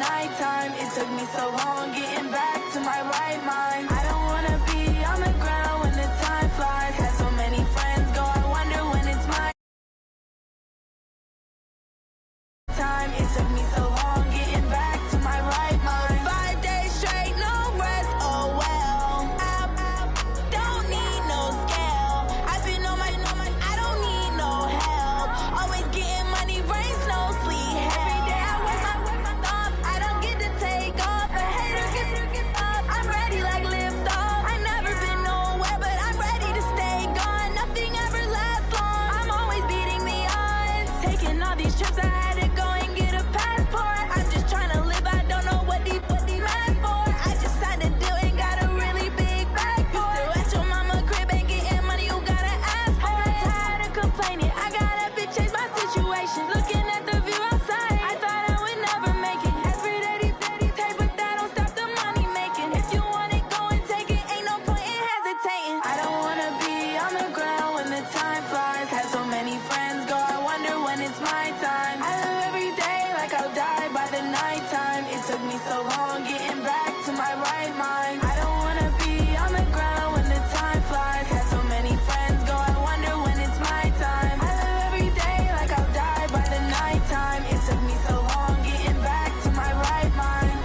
nighttime. It took me so long getting back to my right mind. I don't wanna be on the ground when the time flies. Had so many friends go, I wonder when it's my time. It took me so long getting back to my right mind. 5 days straight, no rest, oh well. I don't need no scale. I've been on my, I don't need no help. Always getting money, rains, no sleep. Every day I work my thumb. I don't get to take off. A hater get up. I'm ready like lift off. I never been nowhere, but I'm ready to stay gone. Nothing ever lasts long. I'm always beating the odds. Taking all these trips, I had to go and get a passport. I'm just trying to live. I don't know what these mad for. I just signed a deal and got a really big bag for it. Still at your mama crib and getting money, you gotta ask for it. Tired of complaining, I gotta change my situation. Looking at the view outside, I thought I would never make it. Every day they pay, but that don't stop the money making. If you want it, go and take it. Ain't no point in hesitating. I don't wanna be on the ground when the time flies. Had so many friends go, I wonder when it's my time. I live every day like I'll die by the nighttime. It took me so long getting back to my right mind. I don't wanna be on the ground when the time flies. Had so many friends go, I wonder when it's my time. I live every day like I'll die by the nighttime. It took me so long getting back to my right mind.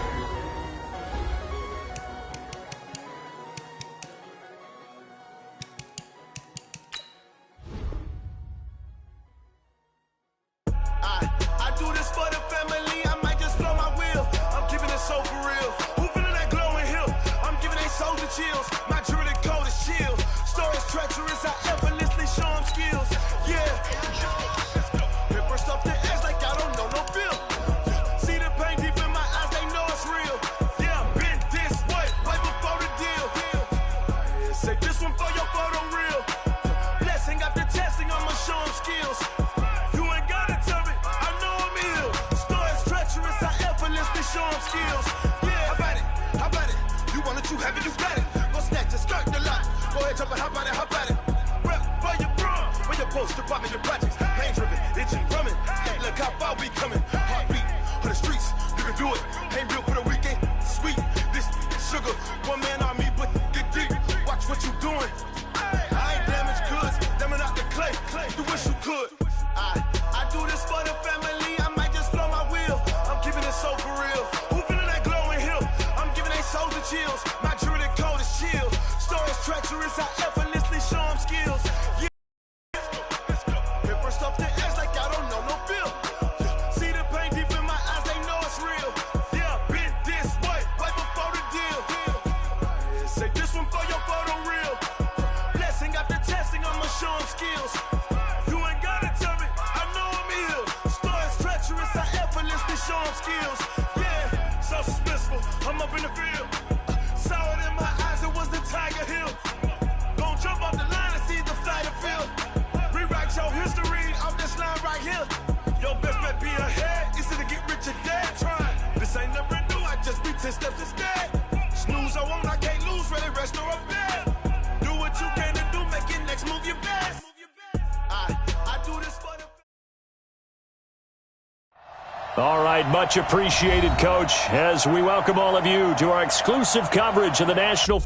I do this for the family, I might just blow my wheel. I'm keeping it so for real. Who feeling that glowing hill? I'm giving they souls the chills. My jewelry cold is chill. Stories treacherous, I effortlessly show them skills. Yeah. Paper stuff the edge like I don't know no feel. See the pain deep in my eyes, they know it's real. Yeah, I've been this way, right before the deal. Say this one for your photo reel. Blessing after testing, I'ma show them skills. You ain't gotta tell me, I know I'm ill. Stories treacherous, I effortlessly show them skills. Yeah, how about it? How about it? You want it, you have it, you got it. Go snatch it, skirt the lot. Go ahead, jump it, how about it? How about it? Rep for your bro, when your poster popping your projects. Pain driven, itching, drumming. Hey, look how far we coming. Heartbeat for the streets, you can do it. Ain't built for the weekend. Sweet, this sugar, one man army, but get deep. Watch what you doing. I ain't damaged goods, damn it out the clay. You wish you could. I do this for the family, I might just blow my wheel. I'm keeping it so for real. Who feeling that glowing hill? I'm giving they souls the chills. My jewelry cold is chill. Stories treacherous, I effortlessly show them skills. Yeah. Paper stuff the edge like I don't know no feel. See the pain deep in my eyes, they know it's real. Yeah, been this way, right before the deal. Say this one for your photo reel. Blessing after testing, I'ma show them skills. You ain't gotta tell me, I know I'm ill. Stories treacherous, I effortlessly show them skills. Yeah, so suspenseful, I'm up in the field. Saw it in my eyes, it was the Tiger Hill. Gon' jump off the line and see the flight of field. Rewrite your history off this line right here. Your best bet be ahead, easy to get rich or dead. Trying, this ain't never new, I just be 10 steps instead. Snooze I won't, I can't lose, ready, rest or a bed. Do what you can to do, make your next move your best. I do this for the... All right, much appreciated, Coach, as we welcome all of you to our exclusive coverage of the National...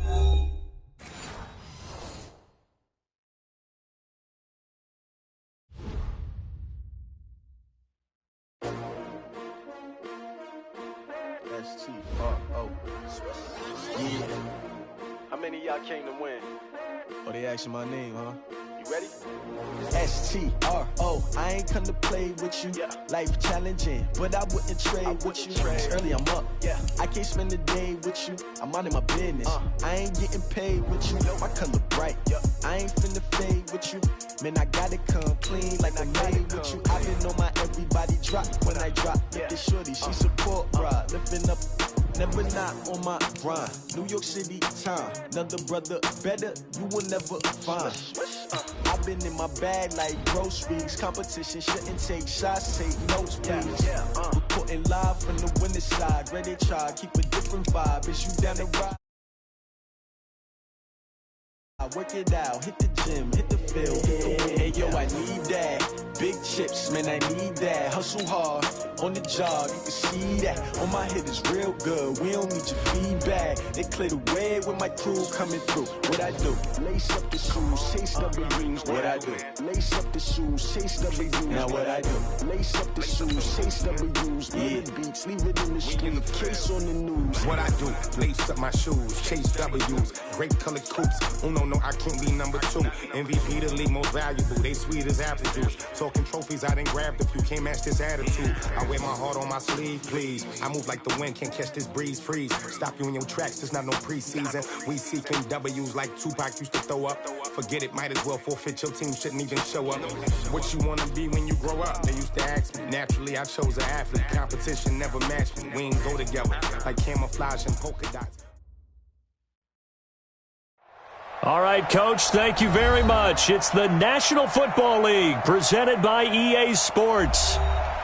S-T-R-O. Yeah. How many of y'all came to win? Oh, they asking my name, huh? You ready? S-T-R-O. I ain't come to play with you. Yeah. Life challenging, but I wouldn't trade with you. It's early, I'm up. Yeah. I can't spend the day with you. I'm minding my business. I ain't getting paid with you. My color bright. Yeah. I ain't finna fade with you. Man, I gotta come clean like I made with you. I been on my everybody drop when I drop. Look at shorty, she support ride. Lifting up, never not on my grind. New York City time. Another brother better, you will never find. I've been in my bag like groceries. Competition shouldn't take shots, take notes, please. Reporting live from the winning side. Ready to try, keep a different vibe. Is you down the ride? work it out, hit the gym, hit the field, hit the win. Hey, yo, I need that. Big chips, man, I need that. Hustle hard, on the job, you can see that. On my head is real good, we don't need your feedback. They clear the way with my crew coming through. What I do? Lace up the shoes, chase W's. What I do? Lace up the shoes, chase W's. Now what I do? Lace up the shoes, chase W's. Yeah. Beats, leave it in the street, case on the news. What I do? Lace up my shoes, chase W's. Great colored coops. Oh no, I can't be number 2. MVP the league most valuable. They sweet as apple juice. Talking trophies, I didn't grab the few. Can't match this attitude. I wear my heart on my sleeve, please. I move like the wind, can't catch this breeze. Freeze. Stop you in your tracks. There's not no preseason. We seeking W's like Tupac used to throw up. Forget it, might as well forfeit. Your team shouldn't even show up. What you wanna be when you grow up? They used to ask me. Naturally, I chose an athlete. Competition never matched me. We ain't go together like camouflage and polka dots. All right, Coach, thank you very much. It's the National Football League presented by EA Sports.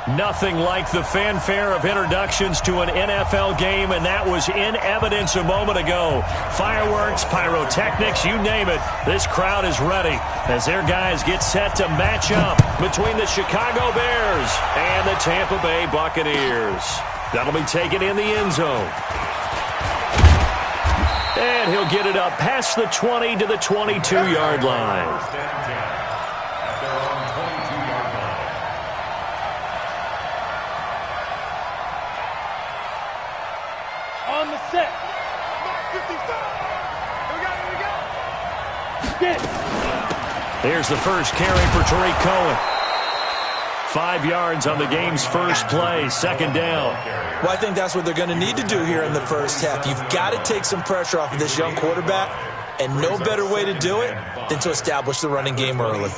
Nothing like the fanfare of introductions to an NFL game, and that was in evidence a moment ago. Fireworks, pyrotechnics, you name it. This crowd is ready as their guys get set to match up between the Chicago Bears and the Tampa Bay Buccaneers. That'll be taken in the end zone. And he'll get it up past the 20 to the 22-yard line. On the set. 55. Here we go. Here's the first carry for Tariq Cohen. 5 yards on the game's first play, second down. Well, I think that's what they're going to need to do here in the first half. You've got to take some pressure off of this young quarterback, and no better way to do it than to establish the running game early.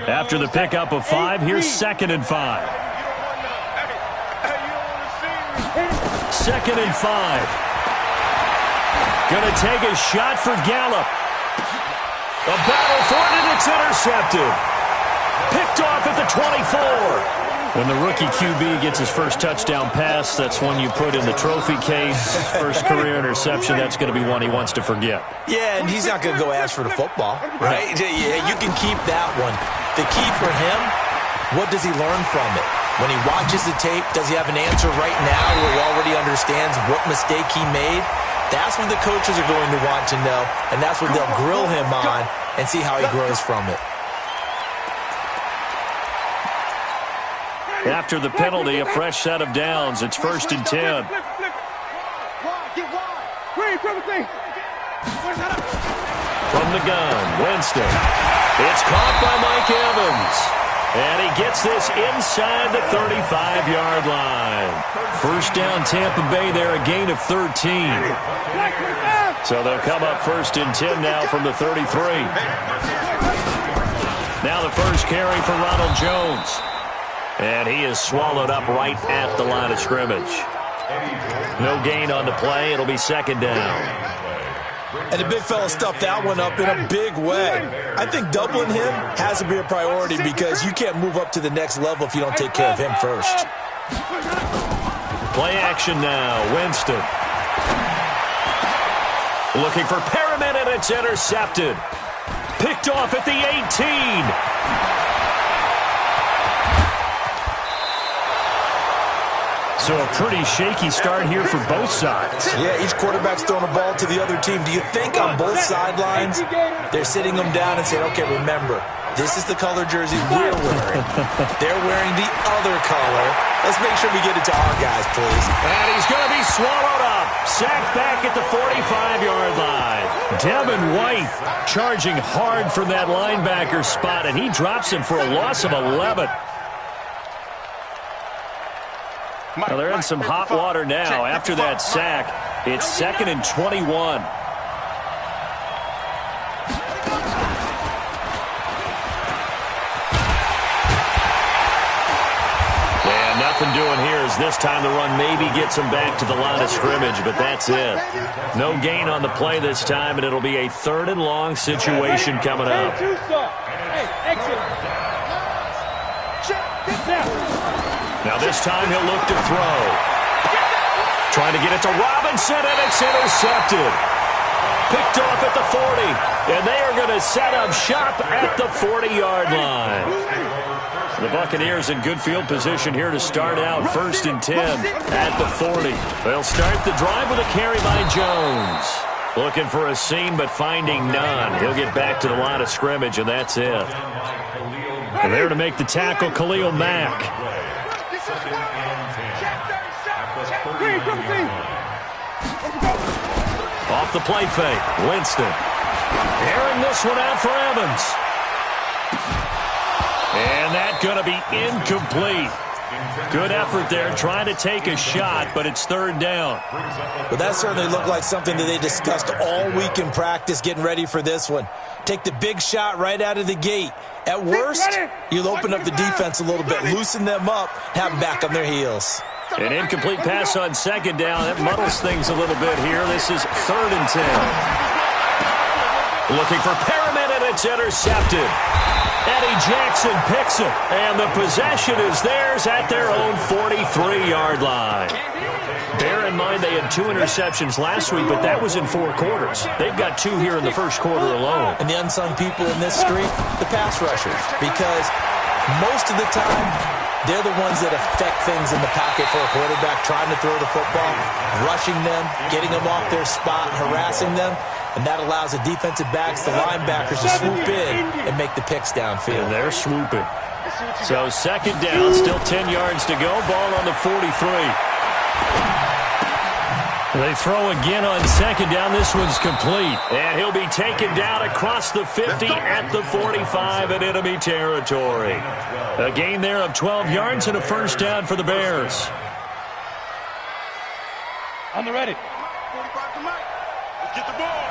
After the pickup of 5, here's 2nd and 5. 2nd and 5. Going to take a shot for Gallup. A battle for it, and it's intercepted. Picked off at the 24. When the rookie QB gets his first touchdown pass, that's one you put in the trophy case. First career interception, that's going to be one he wants to forget. Yeah, and he's not going to go ask for the football, right? Yeah, you can keep that one. The key for him, what does he learn from it? When he watches the tape, does he have an answer right now where he already understands what mistake he made? That's what the coaches are going to want to know, and that's what they'll grill him on and see how he grows from it. After the penalty, a fresh set of downs. It's 1st and 10. From the gun, Winston. It's caught by Mike Evans. And he gets this inside the 35-yard line. First down, Tampa Bay there, a gain of 13. So they'll come up 1st and 10 now from the 33. Now the first carry for Ronald Jones. And he is swallowed up right at the line of scrimmage. No gain on the play. It'll be 2nd down. And the big fella stuffed that one up in a big way. I think doubling him has to be a priority because you can't move up to the next level if you don't take care of him first. Play action now. Winston. Looking for Perriman, and it's intercepted. Picked off at the 18. So a pretty shaky start here for both sides. Yeah, each quarterback's throwing a ball to the other team. Do you think on both sidelines they're sitting them down and saying, okay, remember, this is the color jersey we're wearing. They're wearing the other color. Let's make sure we get it to our guys, please. And he's going to be swallowed up. Sacked back at the 45-yard line. Devin White charging hard from that linebacker spot, and he drops him for a loss of 11. Well, they're in some hot water now. After that sack, it's 2nd and 21. And nothing doing here as this time the run maybe gets them back to the line of scrimmage, but that's it. No gain on the play this time, and it'll be a 3rd and long situation coming up. Now this time he'll look to throw. Trying to get it to Robinson, and it's intercepted. picked off at the 40. And they are going to set up shop at the 40-yard line. The Buccaneers in good field position here to start out. 1st and 10 at the 40. They'll start the drive with a carry by Jones. Looking for a seam, but finding none. He'll get back to the line of scrimmage, and that's it. And there to make the tackle, Khalil Mack. Off the play fake, Winston. Airing this one out for Evans. And that's going to be incomplete. Good effort there, trying to take a shot, but it's 3rd down. Well, that certainly looked like something that they discussed all week in practice, getting ready for this one. Take the big shot right out of the gate. At worst, you'll open up the defense a little bit, loosen them up, have them back on their heels. An incomplete pass on 2nd down. That muddles things a little bit here. This is 3rd and 10. Looking for Perriman, and it's intercepted. Eddie Jackson picks it, and the possession is theirs at their own 43-yard line. Bear in mind they had 2 interceptions last week, but that was in 4 quarters. They've got 2 here in the 1st quarter alone. And the unsung people in this streak, the pass rushers, because most of the time, they're the ones that affect things in the pocket for a quarterback, trying to throw the football, rushing them, getting them off their spot, harassing them, and that allows the defensive backs, the linebackers, to swoop in and make the picks downfield. And they're swooping. So 2nd down, still 10 yards to go, ball on the 43. They throw again on 2nd down. This one's complete. And he'll be taken down across the 50 at the 45 in enemy territory. A gain there of 12 yards and a 1st down for the Bears. On the ready. 45 to Mike. Let's get the ball.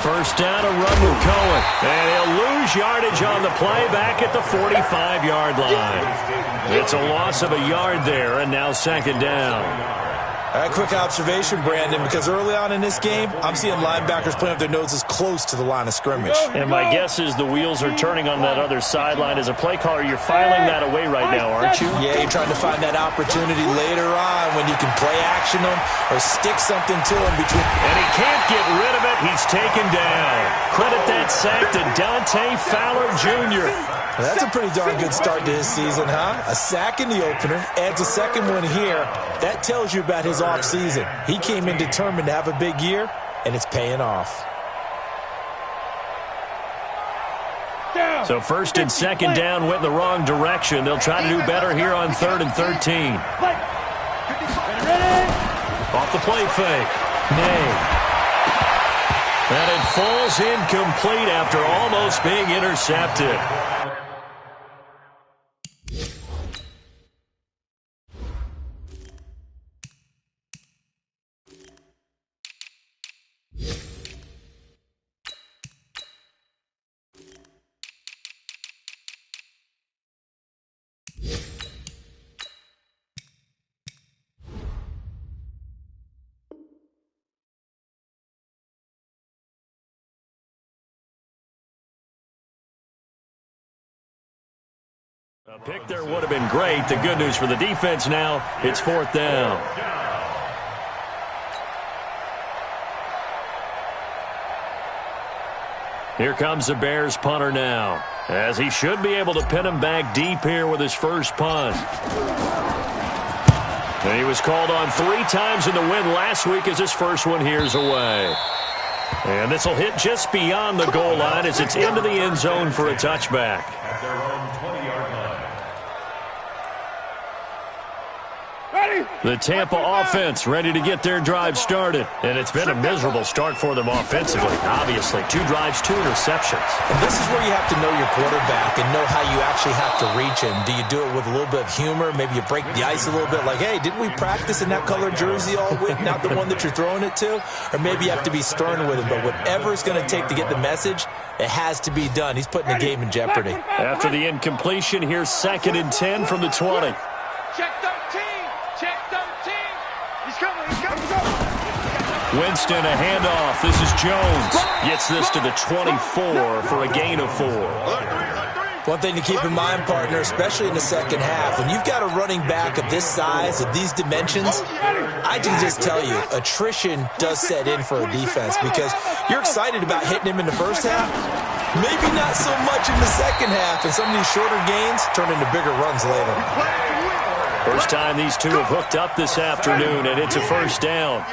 1st down, a run with Cohen. And he'll lose yardage on the play back at the 45-yard line. It's a loss of a yard there, and now 2nd down. A quick observation, Brandon, because early on in this game, I'm seeing linebackers putting up their noses close to the line of scrimmage. And my guess is the wheels are turning on that other sideline. As a play caller, you're filing that away right now, aren't you? Yeah, you're trying to find that opportunity later on when you can play action them or stick something to them between. And he can't get rid of it. He's taken down. Credit that sack to Dante Fowler Jr. Well, that's a pretty darn good start to his season, huh? A sack in the opener, adds a 2nd one here. That tells you about his offseason. He came in determined to have a big year, and it's paying off. So 1st and 2nd down went the wrong direction. They'll try to do better here on 3rd and 13. Off the play fake. Nay. And it falls incomplete after almost being intercepted. A pick there would have been great. The good news for the defense now, it's 4th down. Here comes the Bears punter now, as he should be able to pin him back deep here with his first punt. And he was called on 3 times in the win last week as his first one here's away. And this will hit just beyond the goal line as it's into the end zone for a touchback. At their own 20-yard line. The Tampa offense ready to get their drive started. And it's been a miserable start for them offensively. Obviously, 2 drives, 2 interceptions. And this is where you have to know your quarterback and know how you actually have to reach him. Do you do it with a little bit of humor? Maybe you break the ice a little bit like, hey, didn't we practice in that colored jersey all week? Not the one that you're throwing it to? Or maybe you have to be stern with him. But whatever it's going to take to get the message, it has to be done. He's putting the game in jeopardy. After the incompletion, here's 2nd and 10 from the 20. Check 13. Check 13. He's coming. He's coming. He's coming. Winston, a handoff. This is Jones. Gets this to the 24 for a gain of 4. One thing to keep in mind, partner, especially in the second half, when you've got a running back of this size, of these dimensions, I can just tell you, attrition does set in for a defense because you're excited about hitting him in the first half, maybe not so much in the second half, and some of these shorter gains turn into bigger runs later. First time these two have hooked up this afternoon, and it's a first down.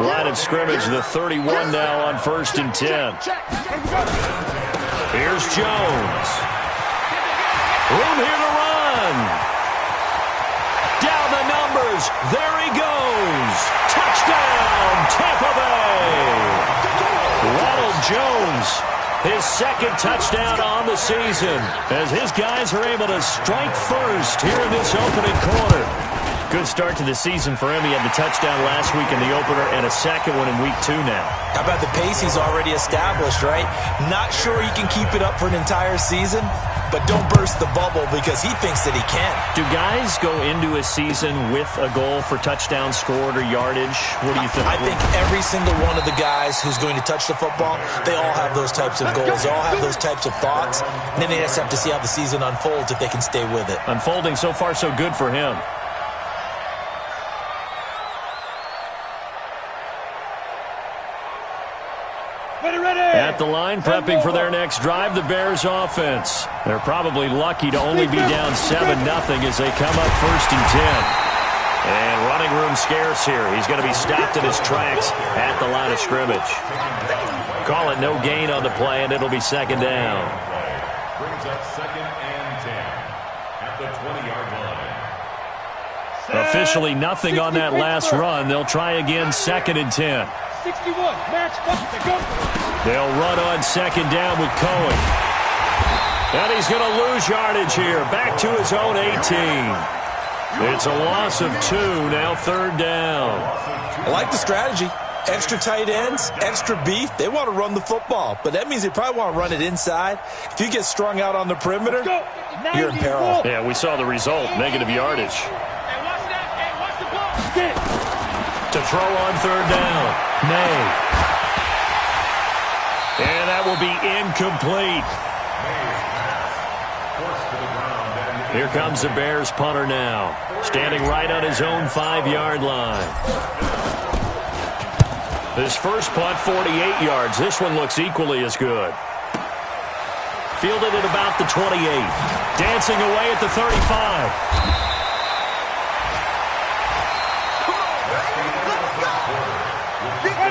Line of scrimmage, the 31 now on 1st and 10. Here's Jones. Room here to run. Down the numbers. There he goes. Touchdown, Tampa Bay. Ronald Jones, his second touchdown on the season, as his guys are able to strike first here in this opening quarter. Good start to the season for him. He had the touchdown last week in the opener and a second one in week 2 now. How about the pace he's already established, right? Not sure he can keep it up for an entire season, but don't burst the bubble because he thinks that he can. Do guys go into a season with a goal for touchdown scored or yardage? What do you think? I think every single one of the guys who's going to touch the football, they all have those types of goals. They all have those types of thoughts. And then they just have to see how the season unfolds if they can stay with it. Unfolding so far so good for him. At the line, prepping for their next drive, the Bears offense. They're probably lucky to only be down 7-0 as they come up 1st and 10. And running room scarce here. He's going to be stopped in his tracks at the line of scrimmage. Call it no gain on the play, and it'll be 2nd down. Brings up 2nd and 10 at the 20-yard line. Officially nothing on that last run. They'll try again 2nd and 10. 61, match, go. They'll run on 2nd down with Cohen. And he's going to lose yardage here. Back to his own 18. It's a loss of 2, now 3rd down. I like the strategy. Extra tight ends, extra beef. They want to run the football, but that means they probably want to run it inside. If you get strung out on the perimeter, you're in peril. Yeah, we saw the result, negative yardage. To throw on 3rd down, May. And that will be incomplete. Here comes the Bears punter now, standing right on his own 5-yard line. His first punt, 48 yards. This one looks equally as good. Fielded at about the 28. Dancing away at the 35.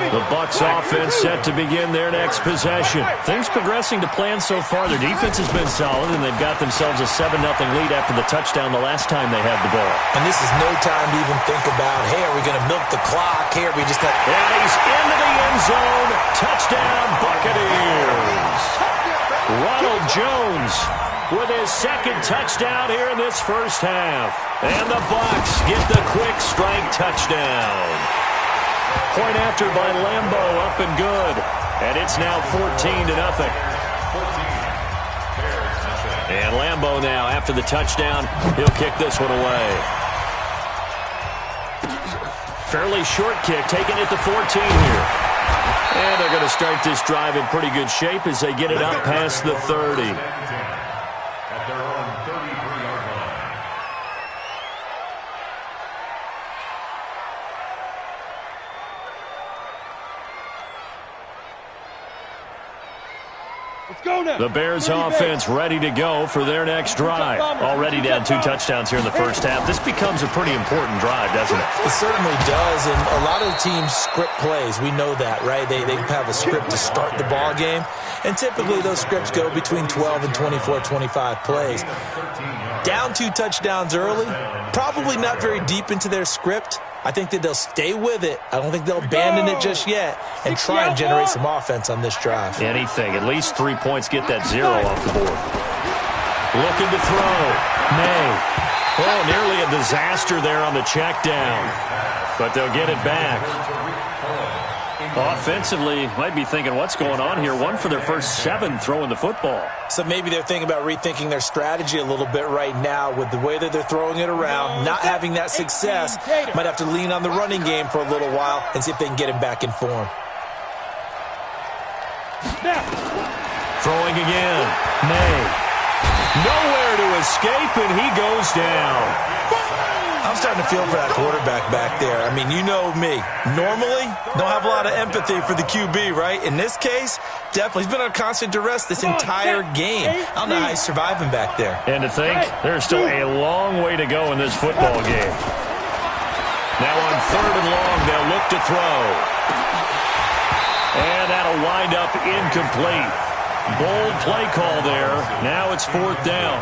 The Bucs offense set to begin their next possession. Things progressing to plan so far. Their defense has been solid, and they've got themselves a 7-0 lead after the touchdown the last time they had the ball. And this is no time to even think about, hey, are we going to milk the clock? Hey, are we just... And he's into the end zone. Touchdown, Buccaneers. Ronald Jones with his second touchdown here in this first half. And the Bucs get the quick strike touchdown. Point after by Lambo, up and good. And it's now 14-0. And Lambo now, after the touchdown, he'll kick this one away. Fairly short kick, taking it to 14 here. And they're going to start this drive in pretty good shape as they get it up past the 30. At their own 33-yard line. Let's go now. The Bears offense ready to go for their next drive. Already down 2 touchdowns here in the first half. This becomes a pretty important drive, doesn't it? It certainly does, and a lot of the teams script plays. We know that, right? They have a script to start the ball game, and typically those scripts go between 12 and 24, 25 plays. Down 2 touchdowns early, probably not very deep into their script. I think that they'll stay with it. I don't think they'll abandon it just yet and try and generate some offense on this drive. Anything. At least 3 points, get that 0 off the board. Looking to throw. May. Oh, nearly a disaster there on the check down. But they'll get it back. Offensively, might be thinking, what's going on here? 1 for their first 7 throwing the football. So maybe they're thinking about rethinking their strategy a little bit right now with the way that they're throwing it around, not having that success. Might have to lean on the running game for a little while and see if they can get him back in form. Throwing again. May. Nowhere to escape, and he goes down. I'm starting to feel for that quarterback back there. I mean, you know me. Normally, don't have a lot of empathy for the QB, right? In this case, definitely. He's been on constant duress this entire game. I don't know how he's surviving back there. And to think, there's still a long way to go in this football game. Now on 3rd and long, they'll look to throw. And that'll wind up incomplete. Bold play call there. Now it's 4th down.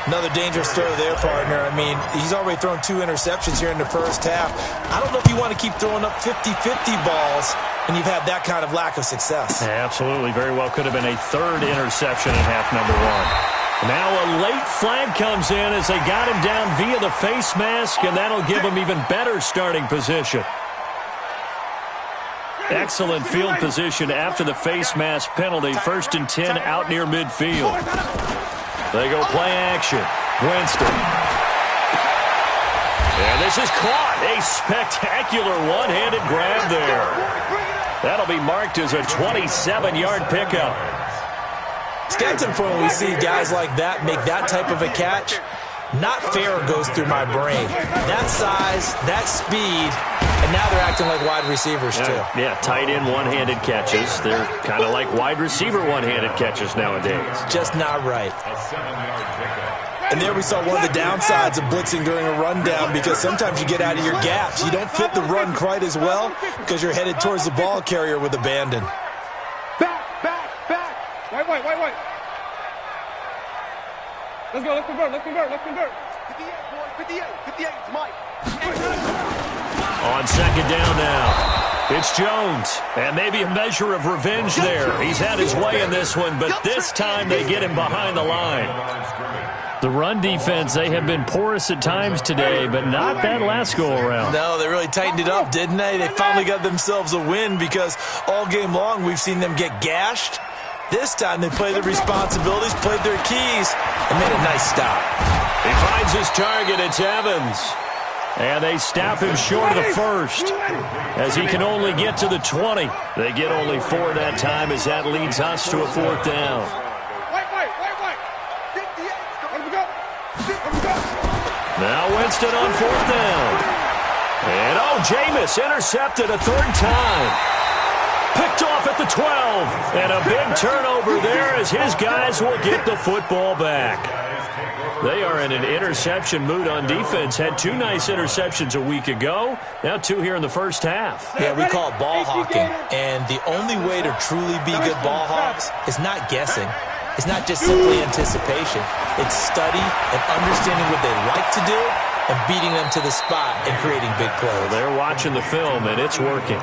Another dangerous throw there, partner. I mean, he's already thrown 2 interceptions here in the first half. I don't know if you want to keep throwing up 50-50 balls when you've had that kind of lack of success. Yeah, absolutely. Very well could have been a 3rd interception in half number 1. Now a late flag comes in as they got him down via the face mask, and that'll give him even better starting position. Excellent field position after the face mask penalty. 1st and 10 out near midfield. They go play action. Winston. And this is caught. A spectacular one-handed grab there. That'll be marked as a 27-yard pickup. It's got to the point when we see guys like that make that type of a catch. Not fair goes through my brain. That size, that speed, and now they're acting like wide receivers too. Yeah, tight end one-handed catches. They're kind of like wide receiver one-handed catches nowadays. Just not right. And there we saw one of the downsides of blitzing during a rundown, because sometimes you get out of your gaps. You don't fit the run quite as well because you're headed towards the ball carrier with abandon. Back. Wait. Let's convert. 58, it's Mike. On 2nd down now, it's Jones. And maybe a measure of revenge there. He's had his way in this one, but this time they get him behind the line. The run defense, they have been porous at times today, but not that last go-around. No, they really tightened it up, didn't they? They finally got themselves a win, because all game long we've seen them get gashed. This time they played their responsibilities, played their keys, and made a nice stop. He finds his target. It's Evans. And they stop him short of the 1st, as he can only get to the 20. They get only 4 that time, as that leads us to a 4th down. Wait. Now Winston on 4th down. And, Jameis intercepted a 3rd time. Picked off at the 12. And a big turnover there, as his guys will get the football back. They are in an interception mood on defense. Had 2 nice interceptions a week ago. Now 2 here in the first half. Yeah, we call it ball hawking. And the only way to truly be good ball hawks is not guessing. It's not just simply anticipation. It's study and understanding what they like to do and beating them to the spot and creating big plays. Well, they're watching the film, and it's working.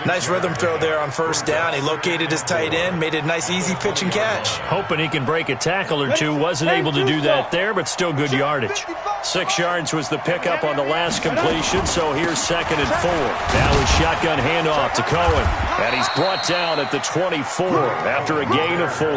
Nice rhythm throw there on 1st down. He located his tight end, made it a nice, easy pitch and catch. Hoping he can break a tackle or 2. Wasn't able to do that there, but still good yardage. 6 yards was the pickup on the last completion, so here's 2nd and 4. Now his shotgun handoff to Cohen. And he's brought down at the 24 after a gain of 4.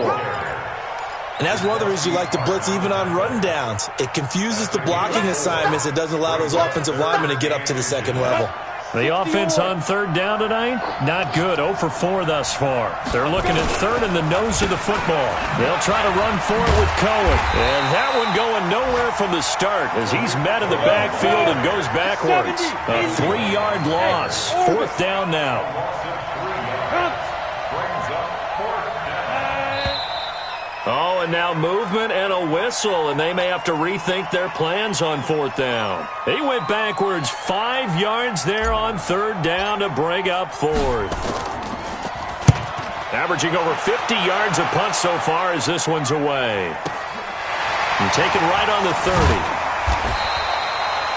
And that's one of the reasons you like to blitz even on rundowns. It confuses the blocking assignments. It doesn't allow those offensive linemen to get up to the 2nd level. The offense on 3rd down tonight, not good. 0 for 4 thus far. They're looking at 3rd and the nose of the football. They'll try to run for it with Cohen. And that one going nowhere from the start, as he's met in the backfield and goes backwards. A 3-yard loss. 4th down now. Oh, and now movement and a whistle, and they may have to rethink their plans on 4th down. He went backwards 5 yards there on 3rd down to bring up 4th. Averaging over 50 yards a punt so far as this one's away. And taken right on the 30.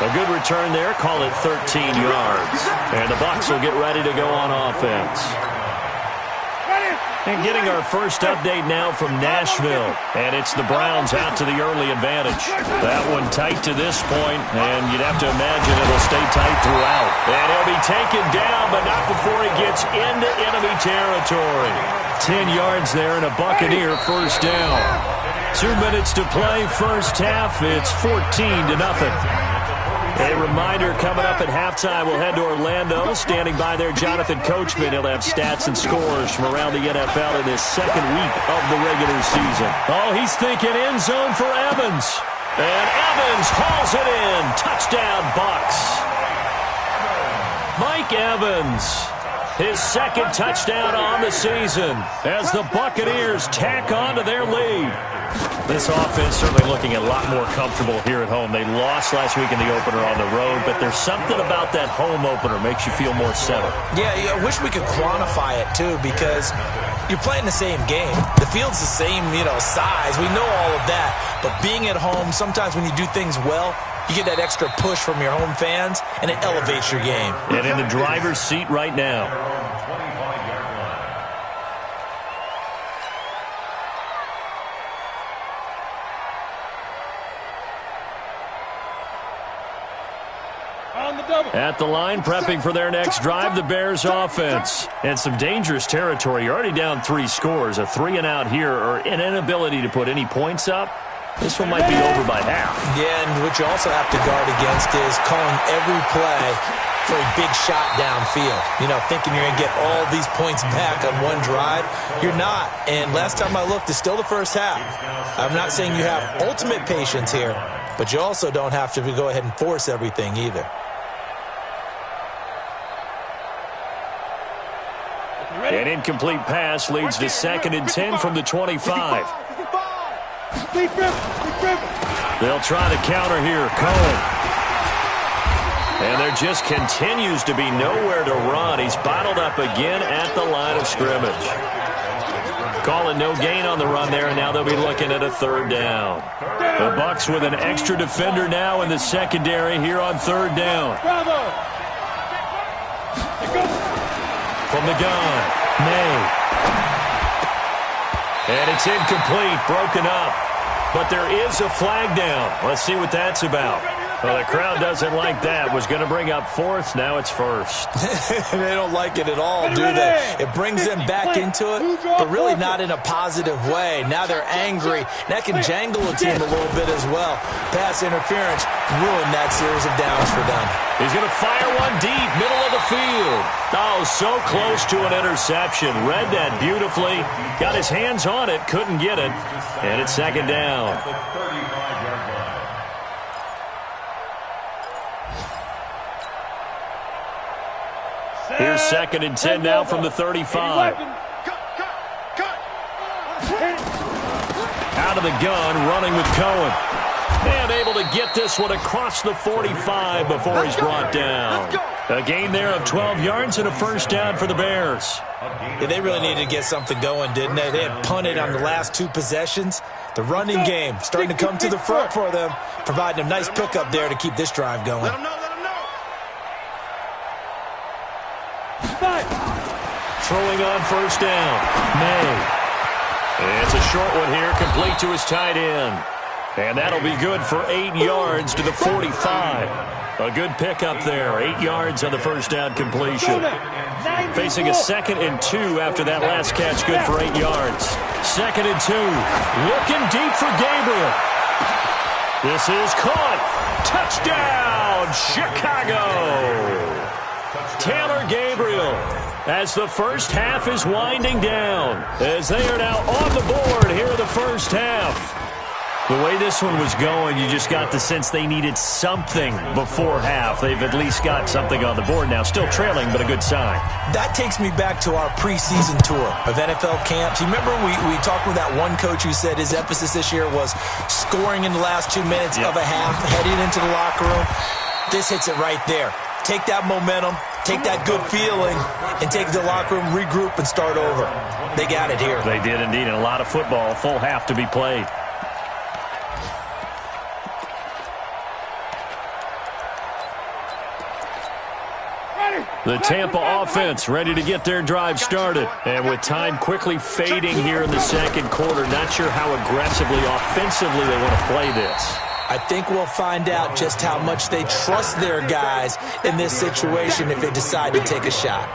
A good return there, call it 13 yards. And the Bucs will get ready to go on offense. And getting our first update now from Nashville. And it's the Browns out to the early advantage. That one tight to this point, and you'd have to imagine it'll stay tight throughout. And he'll be taken down, but not before he gets into enemy territory. 10 yards there and a Buccaneer 1st down. 2 minutes to play, first half. It's 14-0. A reminder coming up at halftime, we'll head to Orlando. Standing by there, Jonathan Coachman. He'll have stats and scores from around the NFL in this second week of the regular season. Oh, he's thinking end zone for Evans. And Evans hauls it in. Touchdown, Bucs. Mike Evans, his second touchdown on the season as the Buccaneers tack on to their lead. This offense certainly looking a lot more comfortable here at home. They lost last week in the opener on the road, but there's something about that home opener makes you feel more settled. Yeah, I wish we could quantify it, too, because you're playing the same game. The field's the same, size. We know all of that. But being at home, sometimes when you do things well, you get that extra push from your home fans, and it elevates your game. And in the driver's seat right now. At the line, prepping for their next drive, the Bears offense. And some dangerous territory. You're already down 3 scores. A 3-and-out here, or an inability to put any points up. This one might be over by half. Yeah, and what you also have to guard against is calling every play for a big shot downfield. Thinking you're going to get all these points back on one drive. You're not. And last time I looked, it's still the first half. I'm not saying you have ultimate patience here, but you also don't have to go ahead and force everything either. An incomplete pass leads to 2nd and 10 from the 25. They'll try to counter here. Cohen. And there just continues to be nowhere to run. He's bottled up again at the line of scrimmage. Calling no gain on the run there, and now they'll be looking at a 3rd down. The Bucs with an extra defender now in the secondary here on 3rd down. From the gun, May. And it's incomplete, broken up. But there is a flag down. Let's see what that's about. Well, the crowd doesn't like that. Was going to bring up 4th. Now it's 1st. They don't like it at all, do they? It brings them back into it, but really not in a positive way. Now they're angry. That can jangle a team a little bit as well. Pass interference ruined that series of downs for them. He's going to fire one deep, middle of the field. Oh, so close to an interception. Read that beautifully. Got his hands on it, couldn't get it. And it's 2nd down. Here's 2nd and 10 now from the 35. Out of the gun, running with Cohen. And able to get this one across the 45 before he's brought down. A gain there of 12 yards and a 1st down for the Bears. Yeah, they really needed to get something going, didn't they? They had punted on the last 2 possessions. The running game starting to come to the front for them, providing a nice pickup there to keep this drive going. Throwing on 1st down, May. It's a short one here, complete to his tight end. And that'll be good for 8 yards to the 45. A good pickup there, 8 yards on the 1st down completion. Facing a 2nd and 2 after that last catch, good for 8 yards. 2nd and 2, looking deep for Gabriel. This is caught. Touchdown, Chicago. Taylor Gabriel, as the first half is winding down, as they are now on the board here in the first half. The way this one was going, you just got the sense they needed something before half. They've at least got something on the board now. Still trailing, but a good sign. That takes me back to our preseason tour of NFL camps. You remember we talked with that one coach who said his emphasis this year was scoring in the last 2 minutes of a half, heading into the locker room. This hits it right there. Take that momentum, take that good feeling, and take the locker room, regroup, and start over. They got it here. They did indeed, and a lot of football, full half to be played. The Tampa offense ready to get their drive started. And with time quickly fading here in the 2nd quarter, not sure how aggressively, offensively they want to play this. I think we'll find out just how much they trust their guys in this situation if they decide to take a shot.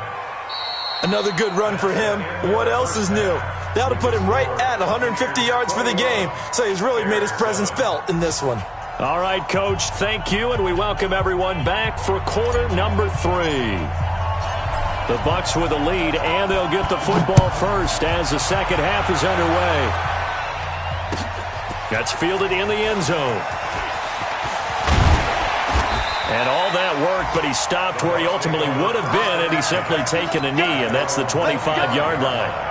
Another good run for him. What else is new? That'll put him right at 150 yards for the game, so he's really made his presence felt in this one. All right, Coach, thank you, and we welcome everyone back for quarter number 3. The Bucs with a lead, and they'll get the football first as the second half is underway. That's fielded in the end zone. And all that work, but he stopped where he ultimately would have been had he simply taken a knee, and that's the 25-yard line.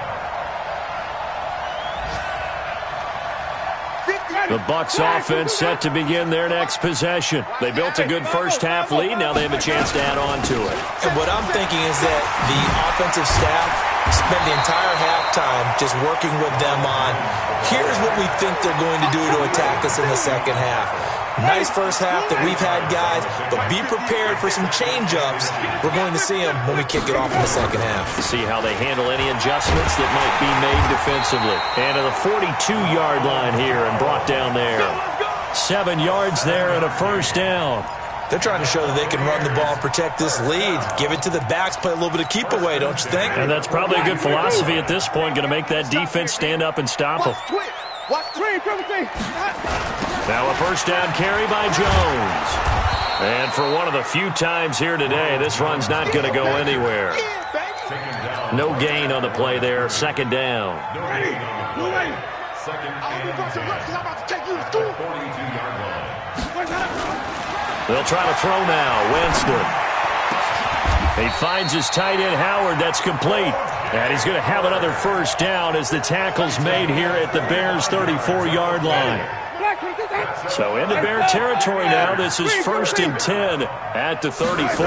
The Bucs offense set to begin their next possession. They built a good first-half lead. Now they have a chance to add on to it. And what I'm thinking is that the offensive staff spent the entire halftime just working with them on, here's what we think they're going to do to attack us in the second half. Nice first half that we've had, guys, but be prepared for some change-ups. We're going to see them when we kick it off in the second half. See how they handle any adjustments that might be made defensively. And to the 42-yard line here and brought down there. 7 yards there and a first down. They're trying to show that they can run the ball and protect this lead. Give it to the backs, play a little bit of keep away, don't you think? And that's probably a good philosophy at this point, going to make that defense stand up and stop them. Now a first down carry by Jones. And for one of the few times here today, this run's not going to go anywhere. No gain on the play there. Second down. They'll try to throw now. Winston. He finds his tight end, Howard. That's complete. And he's going to have another first down as the tackle's made here at the Bears' 34-yard line. So into Bear territory now. This is 1st and 10 at the 34.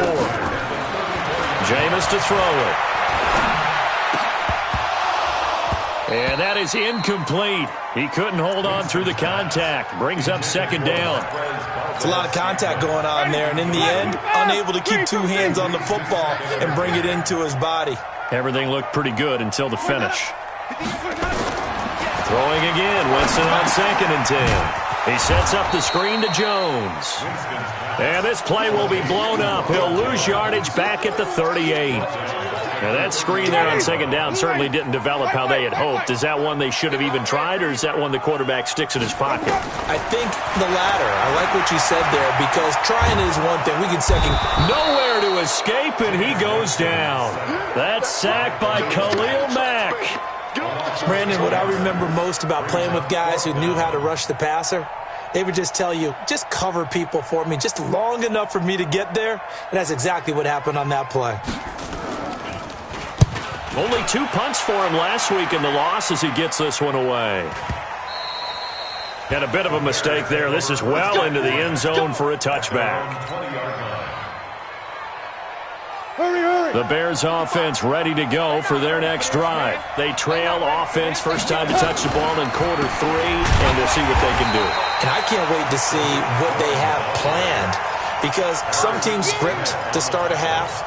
Jameis to throw it. And that is incomplete. He couldn't hold on through the contact. Brings up second down. It's a lot of contact going on there, and in the end, unable to keep 2 hands on the football and bring it into his body. Everything looked pretty good until the finish. Throwing again. Winston on 2nd and 10. He sets up the screen to Jones. And this play will be blown up. He'll lose yardage back at the 38. Now that screen there on second down certainly didn't develop how they had hoped. Is that one they should have even tried, or is that one the quarterback sticks in his pocket? I think the latter. I like what you said there, because trying is one thing. We can second. Nowhere to escape, and he goes down. That's sacked by Khalil Mack. Brandon, what I remember most about playing with guys who knew how to rush the passer, they would just tell you, just cover people for me, just long enough for me to get there. And that's exactly what happened on that play. Only 2 punts for him last week in the loss as he gets this one away. And a bit of a mistake there. This is well into the end zone for a touchback. The Bears offense ready to go for their next drive. They trail offense, first time to touch the ball in quarter 3, and we'll see what they can do. And I can't wait to see what they have planned, because some teams script to start a half.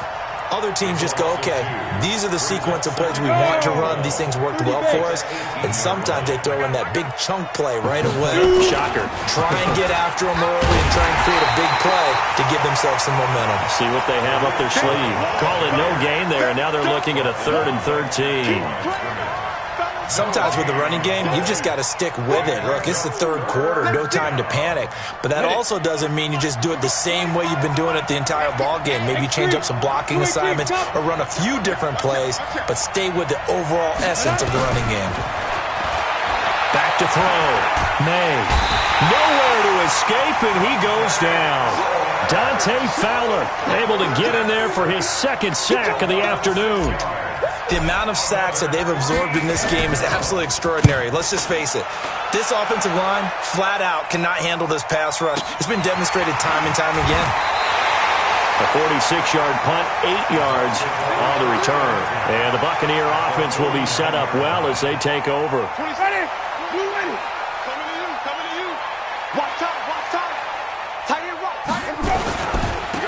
Other teams just go, okay, these are the sequence of plays we want to run. These things worked well for us. And sometimes they throw in that big chunk play right away. Shocker. Try and get after them early and try and create a big play to give themselves some momentum. See what they have up their sleeve. Call it no gain there, and now they're looking at a 3rd and 13. Sometimes with the running game, you've just got to stick with it. Look, it's the 3rd quarter, no time to panic. But that also doesn't mean you just do it the same way you've been doing it the entire ball game. Maybe you change up some blocking assignments or run a few different plays, but stay with the overall essence of the running game. Back to throw. May. Nowhere to escape, and he goes down. Dante Fowler able to get in there for his 2nd sack of the afternoon. The amount of sacks that they've absorbed in this game is absolutely extraordinary. Let's just face it. This offensive line, flat out, cannot handle this pass rush. It's been demonstrated time and time again. A 46-yard punt, 8 yards on the return. And the Buccaneer offense will be set up well as they take over.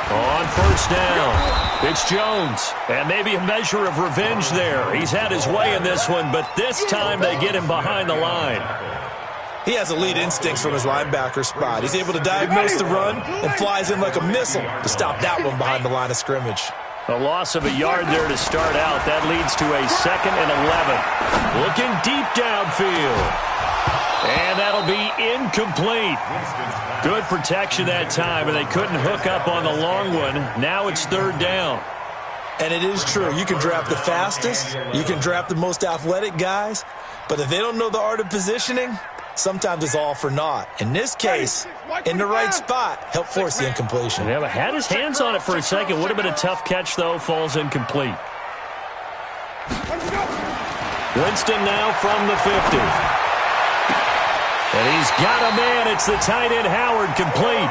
On first down, it's Jones. And maybe a measure of revenge there. He's had his way in this one, but this time they get him behind the line. He has elite instincts from his linebacker spot. He's able to diagnose the run and flies in like a missile to stop that one behind the line of scrimmage. A loss of a yard there to start out. That leads to a 2nd and 11. Looking deep downfield. And that'll be incomplete. Good protection that time, and they couldn't hook up on the long one. Now it's third down. And it is true. You can draft the fastest. You can draft the most athletic guys. But if they don't know the art of positioning, sometimes it's all for naught. In this case, in the right spot, help force the incompletion. Yeah, but had his hands on it for a second. Would have been a tough catch, though. Falls incomplete. Winston now from the 50. And he's got a man. It's the tight end, Howard, complete.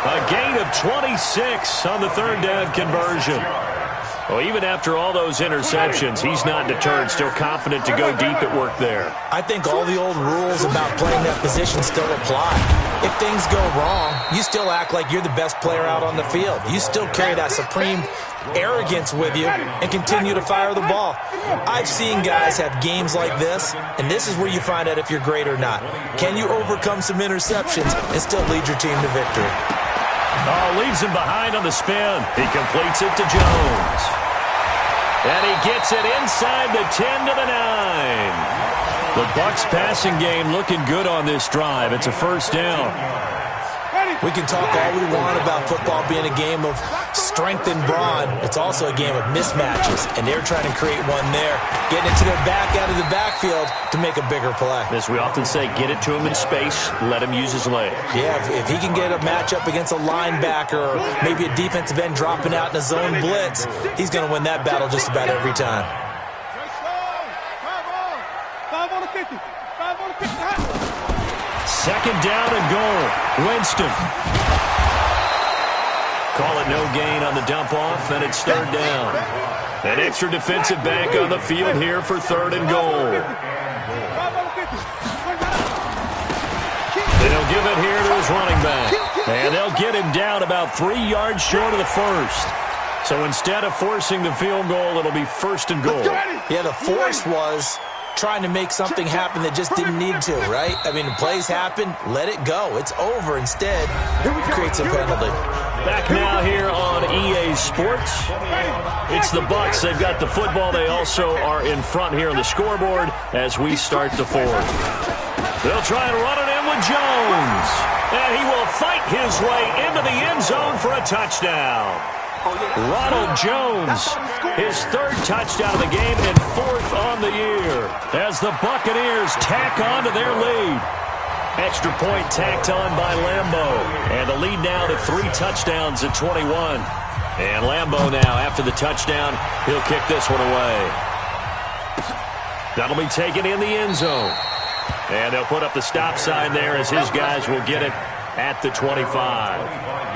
A gain of 26 on the third down conversion. Well, even after all those interceptions, he's not deterred, still confident to go deep at work there. I think all the old rules about playing that position still apply. If things go wrong, you still act like you're the best player out on the field. You still carry that supreme arrogance with you and continue to fire the ball. I've seen guys have games like this, and this is where you find out if you're great or not. Can you overcome some interceptions and still lead your team to victory? Oh, leaves him behind on the spin. He completes it to Jones. And he gets it inside the 10 to the 9. The Bucs passing game looking good on this drive. It's a first down. We can talk all we want about football being a game of strength and brawn. It's also a game of mismatches, and they're trying to create one there, getting it to their back out of the backfield to make a bigger play. As we often say, get it to him in space, let him use his leg. Yeah, if he can get a matchup against a linebacker or maybe a defensive end dropping out in a zone blitz, he's going to win that battle just about every time. 5 on the 50. 5 on the 50. Second down and goal. Winston. Call it no gain on the dump off, and it's third down. An extra defensive back on the field here for third and goal. They'll give it here to his running back. And they'll get him down about 3 yards short of the first. So instead of forcing the field goal, it'll be first and goal. Yeah, the force was trying to make something happen that just didn't need to, right? I mean, plays happen, let it go. It's over. Instead, it creates a penalty. Back now here on EA Sports. It's the Bucs. They've got the football. They also are in front here on the scoreboard as we start the fourth. They'll try and run it in with Jones. And he will fight his way into the end zone for a touchdown. Ronald Jones, his third touchdown of the game and fourth on the year as the Buccaneers tack on to their lead. Extra point tacked on by Lambeau. And the lead now to 3 touchdowns at 21. And Lambeau now, after the touchdown, he'll kick this one away. That'll be taken in the end zone. And they'll put up the stop sign there as his guys will get it at the 25.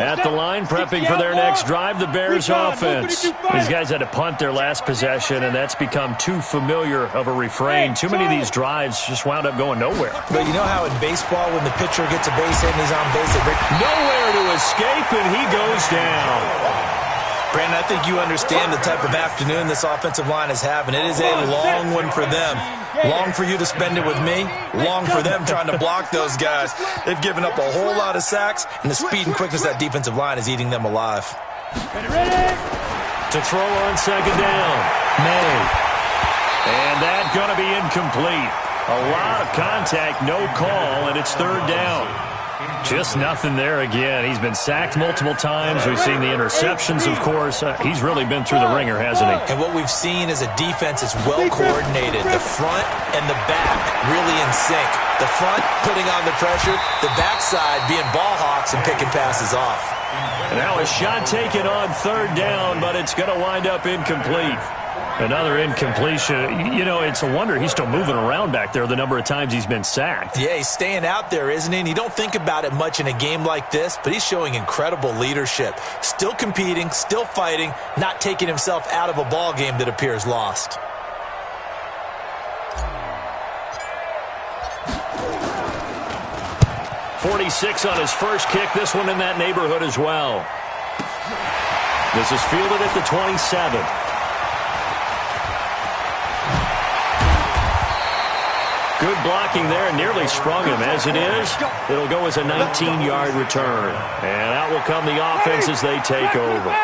At the line, prepping for their next drive, the Bears offense. These guys had to punt their last possession, and that's become too familiar of a refrain. Too many of these drives just wound up going nowhere. But you know how in baseball, when the pitcher gets a base hit and he's on base, nowhere to escape, and he goes down. Brandon, I think you understand the type of afternoon this offensive line is having. It is a long one for them. Long for you to spend it with me. Long for them trying to block those guys. They've given up a whole lot of sacks, and the speed and quickness of that defensive line is eating them alive. To throw on second down. May. And that's going to be incomplete. A lot of contact, no call, and it's third down. Just nothing there again. He's been sacked multiple times. We've seen the interceptions, of course. He's really been through the ringer, hasn't he? And what we've seen is a defense that's well coordinated. The front and the back really in sync. The front putting on the pressure. The backside being ball hawks and picking passes off. And now a shot taken on third down, but it's going to wind up incomplete. Another incompletion. You know, it's a wonder he's still moving around back there the number of times he's been sacked. Yeah, he's staying out there, isn't he? And you don't think about it much in a game like this, but he's showing incredible leadership. Still competing, still fighting, not taking himself out of a ball game that appears lost. .46 on his first kick. This one in that neighborhood as well. This is fielded at the 27. Good blocking there, nearly sprung him. As it is, it'll go as a 19-yard return. And out will come the offense as they take over.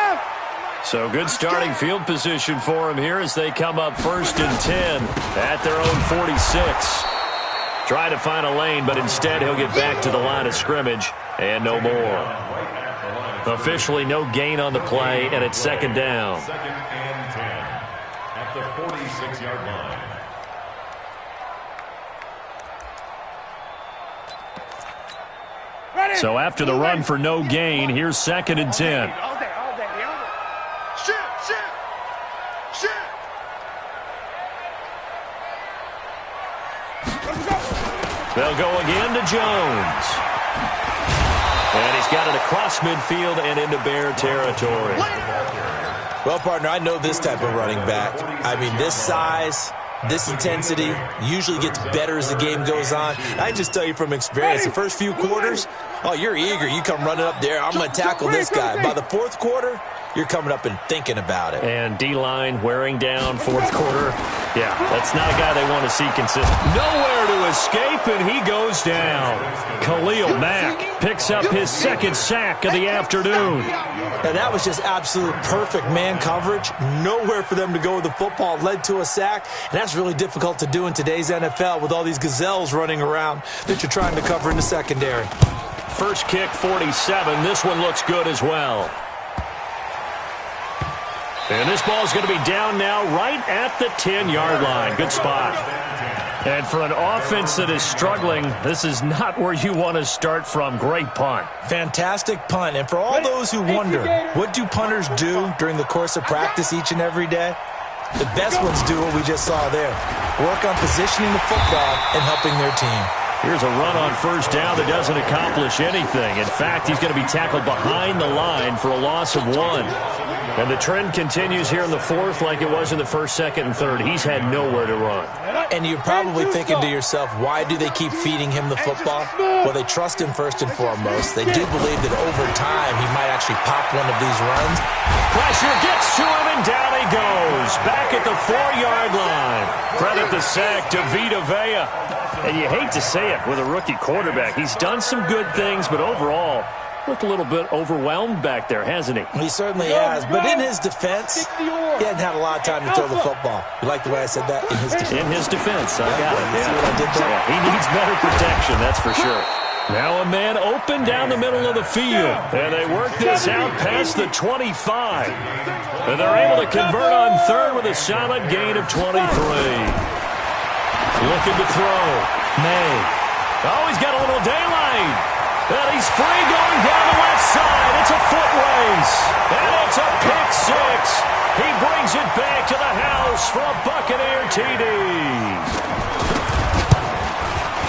So good starting field position for him here as they come up 1st and 10 at their own 46. Try to find a lane, but instead he'll get back to the line of scrimmage and no more. Officially no gain on the play, and it's 2nd down. 2nd and 10 at the 46-yard line. So after the run for no gain, here's 2nd and 10. They'll go again to Jones. And he's got it across midfield and into Bear territory. Well, partner, I know this type of running back. I mean, this size, this intensity usually gets better as the game goes on. I can just tell you from experience, the first few quarters, oh, you're eager. You come running up there. I'm going to tackle this guy. By the 4th quarter, you're coming up and thinking about it. And D-line wearing down 4th quarter. Yeah, that's not a guy they want to see consistent. Nowhere to escape, and he goes down. Khalil Mack picks up his 2nd sack of the afternoon. And that was just absolute perfect man coverage. Nowhere for them to go with the football. Led to a sack, and that's really difficult to do in today's NFL with all these gazelles running around that you're trying to cover in the secondary. First kick, 47. This one looks good as well. And this ball is going to be down now right at the 10-yard line. Good spot. And for an offense that is struggling, this is not where you want to start from. Great punt. Fantastic punt. And for all those who wonder, what do punters do during the course of practice each and every day? The best ones do what we just saw there. Work on positioning the football and helping their team. Here's a run on 1st down that doesn't accomplish anything. In fact, he's going to be tackled behind the line for a loss of 1. And the trend continues here in the 4th like it was in the 1st, 2nd, and 3rd. He's had nowhere to run. And you're probably thinking to yourself, why do they keep feeding him the football? Well, they trust him first and foremost. They do believe that over time he might actually pop one of these runs. Pressure gets to him, and down he goes. Back at the 4-yard line. Credit the sack to Vita Vea. And you hate to say it with a rookie quarterback. He's done some good things, but overall, looked a little bit overwhelmed back there, hasn't he? He certainly has, but in his defense, he hadn't had a lot of time to throw the football. You like the way I said that? In his defense. In his defense, I got it. See what I did there? Yeah, he needs better protection, that's for sure. Now a man open down the middle of the field, and they work this out past the 25. And they're able to convert on 3rd with a solid gain of 23. Looking to throw. May. Oh, he's got a little daylight. And he's free going down the left side. It's a foot race. And it's a pick 6. He brings it back to the house for a Buccaneer TD.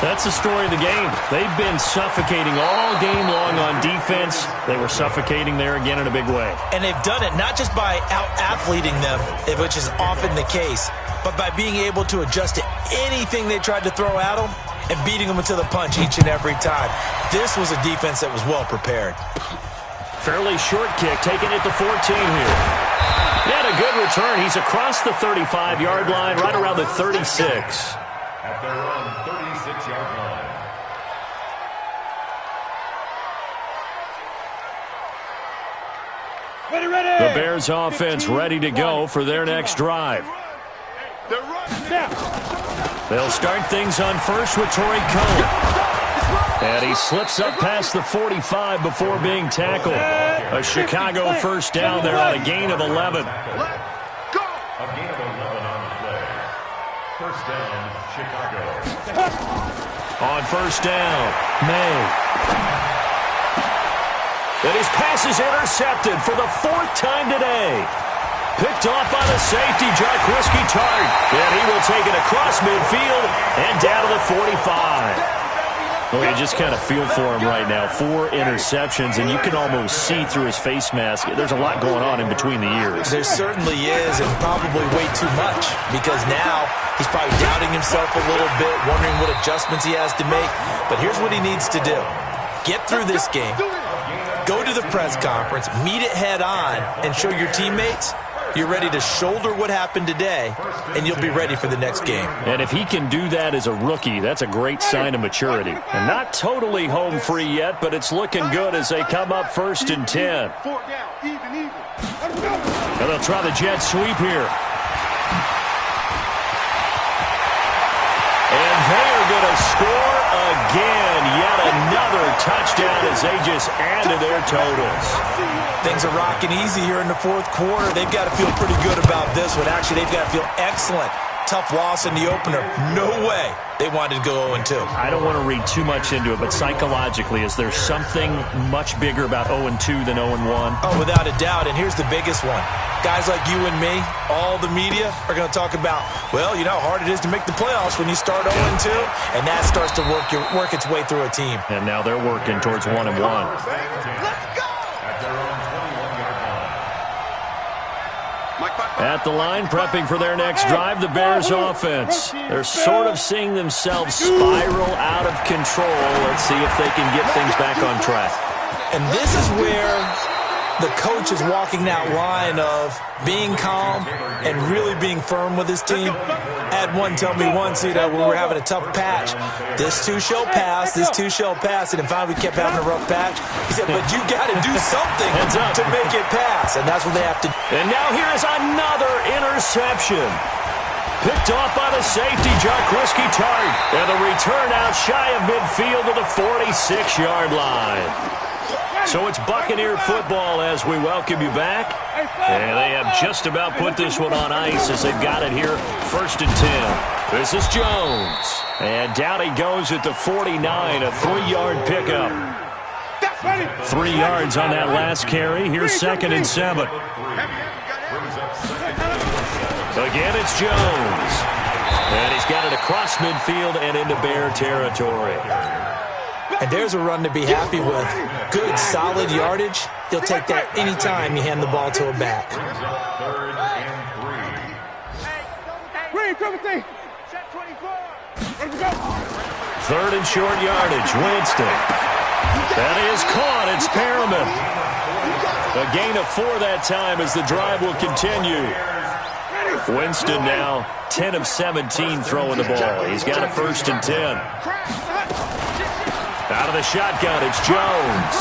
That's the story of the game. They've been suffocating all game long on defense. They were suffocating there again in a big way. And they've done it not just by out-athleting them, which is often the case, but by being able to adjust to anything they tried to throw at them and beating them to the punch each and every time. This was a defense that was well prepared. Fairly short kick, taken at the 14 here. He had a good return. He's across the 35-yard line, right around the 36. At their own 36-yard line. The Bears offense ready to go for their next drive. They'll start things on 1st with Torrey Cohen. And he slips up past the 45 before being tackled. A Chicago 1st down there on a gain of 11. A gain of 11 on the play. 1st down, Chicago. On 1st down, May. And his pass is intercepted for the 4th time today. Picked off by the safety, Jarquiski Tart. And he will take it across midfield and down to the 45. Well, you just kind of feel for him right now. 4 interceptions, and you can almost see through his face mask. There's a lot going on in between the ears. There certainly is, and probably way too much, because now he's probably doubting himself a little bit, wondering what adjustments he has to make. But here's what he needs to do. Get through this game. Go to the press conference, meet it head on, and show your teammates You're ready to shoulder what happened today, and you'll be ready for the next game. And if he can do that as a rookie, that's a great sign of maturity. And not totally home free yet, but it's looking good as they come up 1st and 10. And they'll try the jet sweep here. And they're going to score again. Yet another touchdown as they just add to their totals. Things are rocking easy here in the 4th quarter. They've got to feel pretty good about this one. Actually, they've got to feel excellent. Tough loss in the opener. No way they wanted to go 0-2. I don't want to read too much into it, but psychologically, is there something much bigger about 0-2 than 0-1? Oh, without a doubt, and here's the biggest one. Guys like you and me, all the media, are going to talk about, well, you know how hard it is to make the playoffs when you start 0-2, and that starts to work its way through a team. And now they're working towards 1-1. Let's go! At the line, prepping for their next drive, the Bears offense. They're sort of seeing themselves spiral out of control. Let's see if they can get things back on track. And this is where the coach is walking that line of being calm and really being firm with his team. I had one tell me once, when we were having a tough patch, this too shall pass, this too shall pass, and finally we kept having a rough patch. He said, but you got to do something to make it pass, and that's what they have to do. And now here is another interception. Picked off by the safety, Jarquiski Tart. And the return out shy of midfield to the 46-yard line. So it's Buccaneer football as we welcome you back. And they have just about put this one on ice as they've got it here, 1st and 10. This is Jones. And down he goes at the 49, a 3-yard pickup. 3 yards on that last carry. Here's 2nd and 7. Again, it's Jones. And he's got it across midfield and into Bear territory. And there's a run to be happy with. Good, solid yardage. He'll take that any time you hand the ball to a back. 3rd and short yardage. Winston. That is caught. It's Perriman. A gain of 4 that time as the drive will continue. Winston now 10 of 17 throwing the ball. He's got a 1st and 10. Out of the shotgun, it's Jones.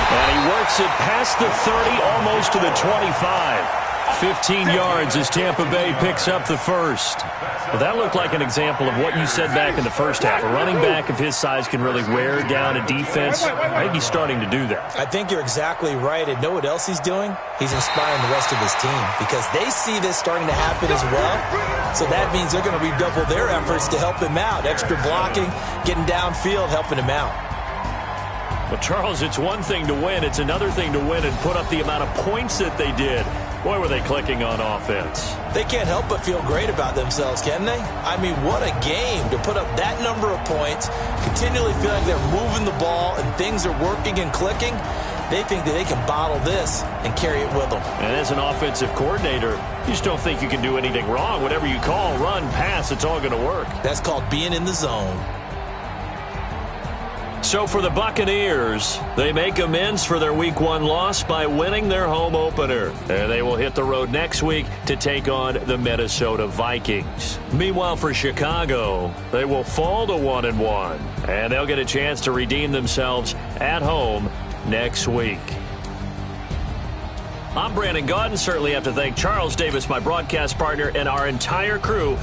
And he works it past the 30, almost to the 25. 15 yards as Tampa Bay picks up the first. Well, that looked like an example of what you said back in the first half. A running back of his size can really wear down a defense. I think he's starting to do that. I think you're exactly right. And know what else he's doing? He's inspiring the rest of his team because they see this starting to happen as well. So that means they're going to redouble their efforts to help him out. Extra blocking, getting downfield, helping him out. Well, Charles, it's one thing to win. It's another thing to win and put up the amount of points that they did. Boy, were they clicking on offense. They can't help but feel great about themselves, can they? I mean, what a game to put up that number of points, continually feeling they're moving the ball and things are working and clicking. They think that they can bottle this and carry it with them. And as an offensive coordinator, you just don't think you can do anything wrong. Whatever you call, run, pass, it's all going to work. That's called being in the zone. So for the Buccaneers, they make amends for their Week 1 loss by winning their home opener. And they will hit the road next week to take on the Minnesota Vikings. Meanwhile, for Chicago, they will fall to 1-1. And they'll get a chance to redeem themselves at home next week. I'm Brandon Gaudin. Certainly have to thank Charles Davis, my broadcast partner, and our entire crew.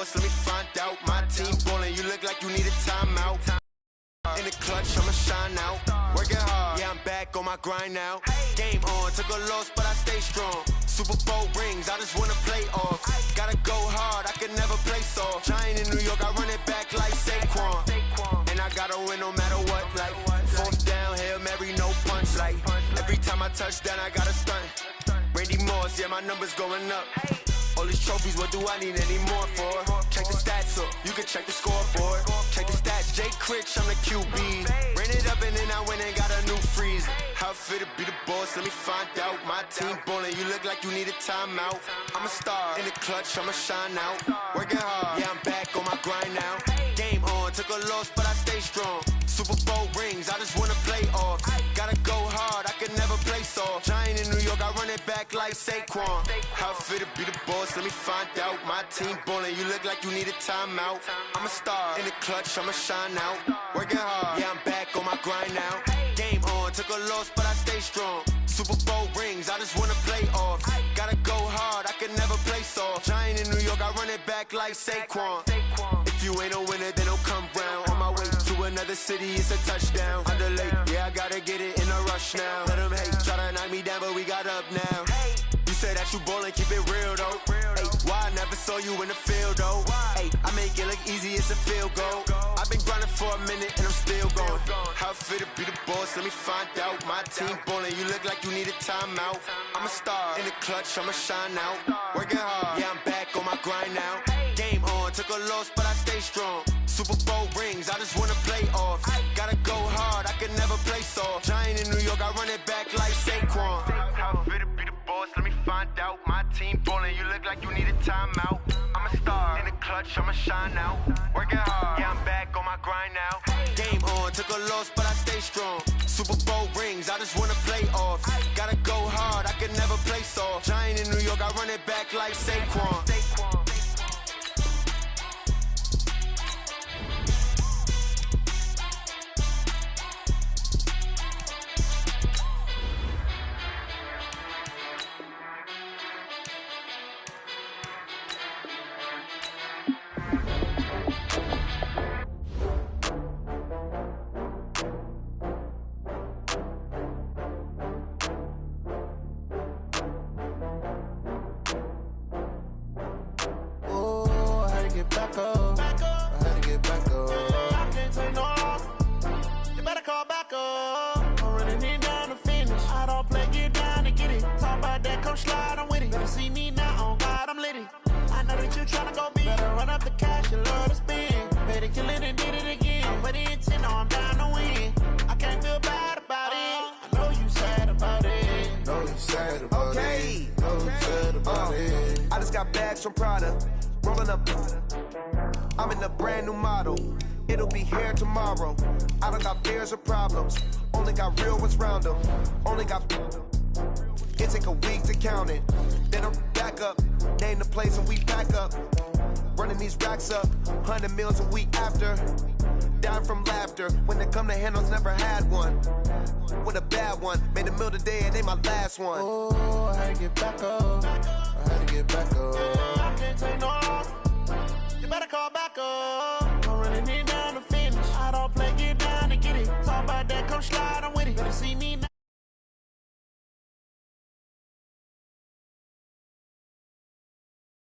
Let me find out. My team ballin', you look like you need a timeout. In the clutch, I'ma shine out. Working hard, yeah, I'm back on my grind now. Game on, took a loss, but I stay strong. Super Bowl rings, I just wanna play off. Gotta go hard, I can never play soft. Giant in New York, I run it back like Saquon. And I gotta win no matter what, like 4th down, Hail Mary, no punch. Like every time I touch down, I gotta stunt. Randy Moss, yeah, my numbers going up. All these trophies, what do I need any more for? Check the stats up, you can check the scoreboard. Check the stats, Jay Critch, I'm the QB. Ran it up popping and I went and got a new freezer. How fit to be the boss, let me find out. My team ballin', you look like you need a timeout. I'm a star, in the clutch, I'ma shine out. Working hard, yeah, I'm back on my grind now. Game on, took a loss, but I stay strong. Super Bowl rings, I just wanna play off. Gotta go hard, I can never play soft. Giant in New York, I run it back like Saquon. How fit to be the boss, let me find out. My team ballin', you look like you need a timeout. I'm a star, in the clutch, I'ma shine out. Working hard, yeah, I'm back on my grind now. Game on, took a loss, but I stay strong. Super Bowl rings, I just wanna play off. Gotta go hard, I can never play soft. Giant in New York, I run it back like Saquon. If you ain't a winner, then don't come round. On my way to another city, it's a touchdown. Underlay, yeah, I gotta get it in a rush now. Let them hate, try to knock me down, but we got up now. You say that you ballin', keep it real though. Hey, why I never saw you in the field though? Hey, I make it look easy, it's a field goal. I've been grinding for a minute and I'm still going. How fit to be the boss, let me find out. My team ballin', you look like you need a timeout. I'm a star, in the clutch, I'ma shine out. Working hard, yeah, I'm back on my grind now. Game on, took a loss, but I stay strong. Super Bowl rings, I just wanna play off. Gotta go hard, I can never play soft. Giant in New York, I run it back like Saquon. How fit to be the boss, let me find out. My team ballin', you look like you need a timeout. I'm a star, in the clutch, I'ma shine out. Working hard, yeah, I'm back on my grind now. Game on, took a loss, but I stay strong. Super Bowl rings, I just wanna play off. Gotta go hard, I can never play soft. Giant in New York, I run it back like Saquon. From Prada, rolling up. I'm in a brand new model. It'll be here tomorrow. I don't got fears or problems. Only got real ones round them. Only got. It take a week to count it. Then I'm back up. Name the place and we pack up. Running these racks up. 100 meals a week after. Dying from laughter. When it come to handles, never had one. With a bad one. Made a meal today and they my last one. Oh, I had to get back up. I had to get back up. I can't take no loss. You better call back up. I'm running it down to finish. I don't play, get down to get it. Talk about that, come slide, I'm with it. Better see me now.